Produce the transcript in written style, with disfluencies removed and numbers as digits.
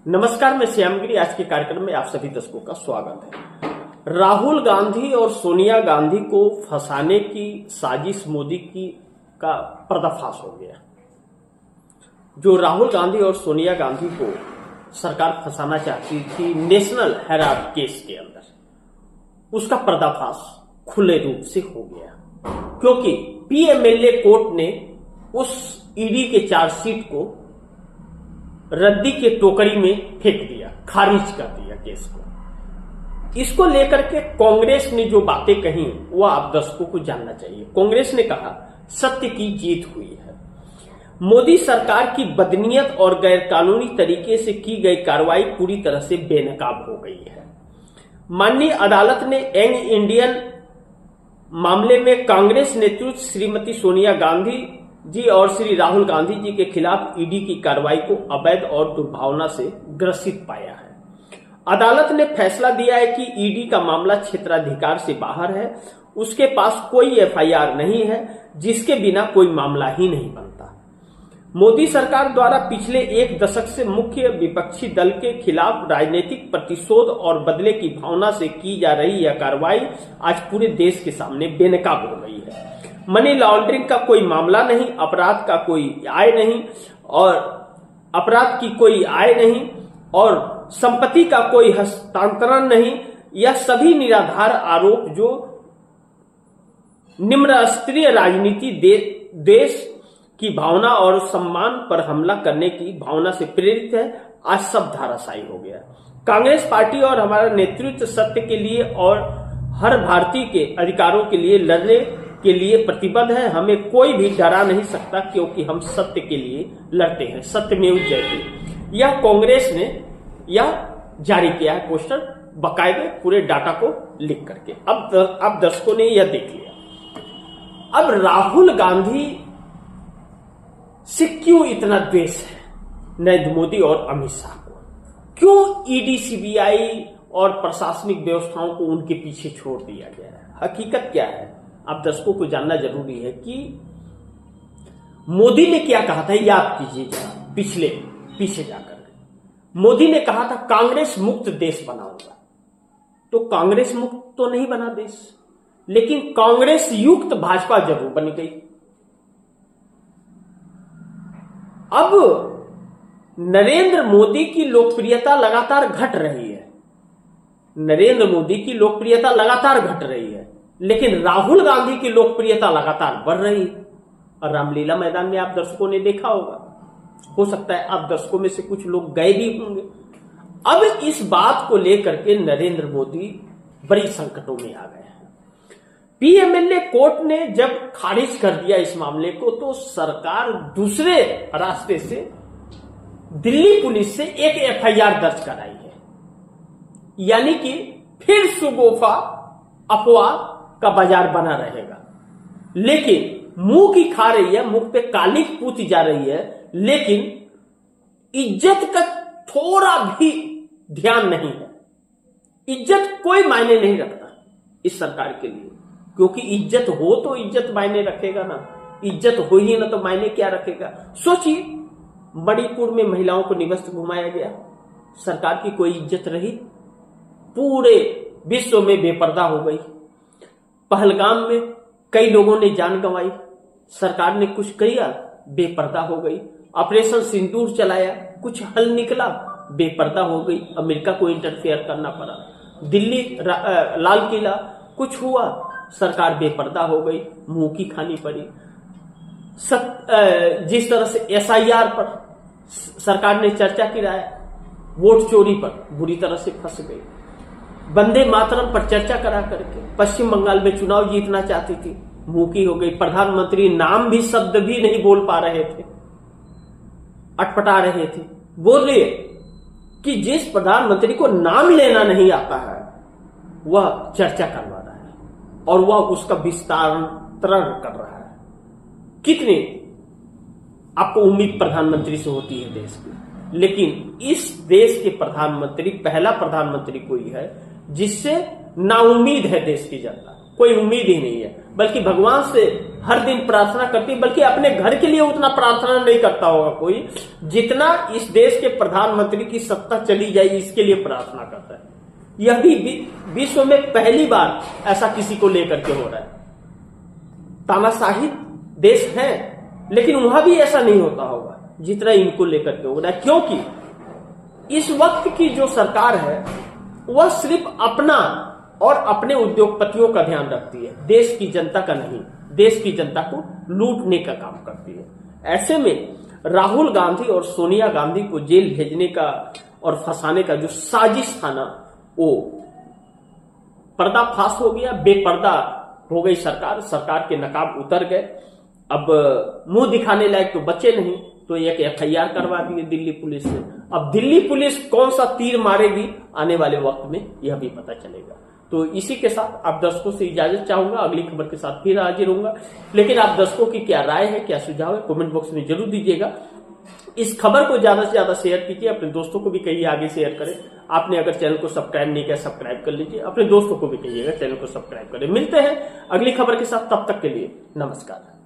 नमस्कार, मैं श्यामगिरी। आज के कार्यक्रम में आप सभी दर्शकों का स्वागत है। राहुल गांधी और सोनिया गांधी को फंसाने की साजिश मोदी की का पर्दाफाश हो गया। जो राहुल गांधी और सोनिया गांधी को सरकार फंसाना चाहती थी नेशनल हेराल्ड केस के अंदर, उसका पर्दाफाश खुले रूप से हो गया, क्योंकि पीएमएलए कोर्ट ने उस ईडी के चार्जशीट को रद्दी के टोकरी में फेंक दिया, खारिज कर दिया केस को। इसको लेकर के कांग्रेस ने जो बातें कही वो आप दर्शकों को जानना चाहिए। कांग्रेस ने कहा सत्य की जीत हुई है। मोदी सरकार की बदनीयत और गैरकानूनी तरीके से की गई कार्रवाई पूरी तरह से बेनकाब हो गई है। माननीय अदालत ने यंग इंडियन मामले में कांग्रेस नेतृत्व श्रीमती सोनिया गांधी जी और श्री राहुल गांधी जी के खिलाफ ईडी की कार्रवाई को अवैध और दुर्भावना से ग्रसित पाया है। अदालत ने फैसला दिया है कि ईडी का मामला क्षेत्राधिकार से बाहर है, उसके पास कोई एफआईआर नहीं है, जिसके बिना कोई मामला ही नहीं बनता। मोदी सरकार द्वारा पिछले एक दशक से मुख्य विपक्षी दल के खिलाफ राजनीतिक प्रतिशोध और बदले की भावना से की जा रही यह कार्रवाई आज पूरे देश के सामने बेनकाब हो गई है। मनी लॉन्ड्रिंग का कोई मामला नहीं, अपराध का कोई आय नहीं और अपराध की कोई आय नहीं और संपत्ति का कोई हस्तांतरण नहीं। यह सभी निराधार आरोप जो निम्न स्तरीय राजनीति देश की भावना और सम्मान पर हमला करने की भावना से प्रेरित है, आज सब धराशायी हो गया। कांग्रेस पार्टी और हमारा नेतृत्व सत्य के लिए और हर भारतीय के अधिकारों के लिए लड़ने के लिए प्रतिबद्ध है। हमें कोई भी डरा नहीं सकता, क्योंकि हम सत्य के लिए लड़ते हैं। सत्यमेव जयते। यह कांग्रेस ने यह जारी किया है पोस्टर, बकायदे पूरे डाटा को लिख करके। अब दर्शकों ने यह देख लिया। अब राहुल गांधी से क्यों इतना द्वेष है नरेंद्र मोदी और अमित शाह को? क्यों ईडी, सीबीआई और प्रशासनिक व्यवस्थाओं को उनके पीछे छोड़ दिया गया है? हकीकत क्या है आप दर्शकों को जानना जरूरी है कि मोदी ने क्या कहा था, याद कीजिए जरा पीछे जाकर। मोदी ने कहा था कांग्रेस मुक्त देश बनाऊंगा। तो कांग्रेस मुक्त तो नहीं बना देश, लेकिन कांग्रेस युक्त भाजपा जरूर बन गई। अब नरेंद्र मोदी की लोकप्रियता लगातार घट रही है। नरेंद्र मोदी की लोकप्रियता लगातार घट रही है, लेकिन राहुल गांधी की लोकप्रियता लगातार बढ़ रही है। और रामलीला मैदान में आप दर्शकों ने देखा होगा, हो सकता है आप दर्शकों में से कुछ लोग गए भी होंगे। अब इस बात को लेकर के नरेंद्र मोदी बड़ी संकटों में आ गए हैं। पीएमएलए कोर्ट ने जब खारिज कर दिया इस मामले को, तो सरकार दूसरे रास्ते से दिल्ली पुलिस से एक एफआईआर दर्ज कराई है। यानी कि फिर सुगोफा अफवाह का बाजार बना रहेगा, लेकिन मुंह की खा रही है, मुंह पे काली पूती जा रही है, लेकिन इज्जत का थोड़ा भी ध्यान नहीं है। इज्जत कोई मायने नहीं रखता इस सरकार के लिए, क्योंकि इज्जत हो तो इज्जत मायने रखेगा ना, इज्जत हो ही ना तो मायने क्या रखेगा। सोचिए, मणिपुर में महिलाओं को निवस्त्र घुमाया गया, सरकार की कोई इज्जत रही? पूरे विश्व में बेपर्दा हो गई। पहलगाम में कई लोगों ने जान गंवाई, सरकार ने कुछ किया, बेपर्दा हो गई। ऑपरेशन सिंदूर चलाया, कुछ हल निकला, बेपर्दा हो गई, अमेरिका को इंटरफेयर करना पड़ा। दिल्ली लाल किला कुछ हुआ, सरकार बेपर्दा हो गई, मुंह की खानी पड़ी। जिस तरह से एसआईआर पर सरकार ने चर्चा किया, वोट चोरी पर बुरी तरह से फंस गई। वंदे मातरम पर चर्चा करा करके पश्चिम बंगाल में चुनाव जीतना चाहती थी, मुंह की हो गई। प्रधानमंत्री नाम भी शब्द भी नहीं बोल पा रहे थे, अटपटा रहे थे। बोल रहे कि जिस प्रधानमंत्री को नाम लेना नहीं आता है वह चर्चा करवा रहा है और वह उसका विस्तारण कर रहा है। कितने आपको उम्मीद प्रधानमंत्री से होती है देश की, लेकिन इस देश के प्रधानमंत्री पहला प्रधानमंत्री कोई है जिससे नाउम्मीद है देश की जनता। कोई उम्मीद ही नहीं है, बल्कि भगवान से हर दिन प्रार्थना करती है, बल्कि अपने घर के लिए उतना प्रार्थना नहीं करता होगा कोई जितना इस देश के प्रधानमंत्री की सत्ता चली जाए इसके लिए प्रार्थना करता है। यह भी विश्व में पहली बार ऐसा किसी को लेकर के हो रहा है। तानाशाही देश है, लेकिन वहां भी ऐसा नहीं होता होगा जितना इनको लेकर के हो रहा है, क्योंकि इस वक्त की जो सरकार है वह सिर्फ अपना और अपने उद्योगपतियों का ध्यान रखती है, देश की जनता का नहीं। देश की जनता को लूटने का काम करती है। ऐसे में राहुल गांधी और सोनिया गांधी को जेल भेजने का और फंसाने का जो साजिश था ना, वो पर्दाफाश हो गया। बेपर्दा हो गई सरकार, सरकार के नकाब उतर गए। अब मुंह दिखाने लायक तो बचे नहीं, तो एक FIR करवा दी दिल्ली पुलिस ने। अब दिल्ली पुलिस कौन सा तीर मारेगी आने वाले वक्त में यह भी पता चलेगा। तो इसी के साथ आप दर्शकों से इजाजत चाहूंगा, अगली खबर के साथ फिर हाजिर होऊंगा। लेकिन आप दर्शकों की क्या राय है, क्या सुझाव है, कमेंट बॉक्स में जरूर दीजिएगा। इस खबर को ज्यादा से ज्यादा शेयर कीजिए, अपने दोस्तों को भी कहिए आगे शेयर करें। आपने अगर चैनल को सब्सक्राइब नहीं किया सब्सक्राइब कर लीजिए, अपने दोस्तों को भी कहिएगा चैनल को सब्सक्राइब करें। मिलते हैं अगली खबर के साथ, तब तक के लिए नमस्कार।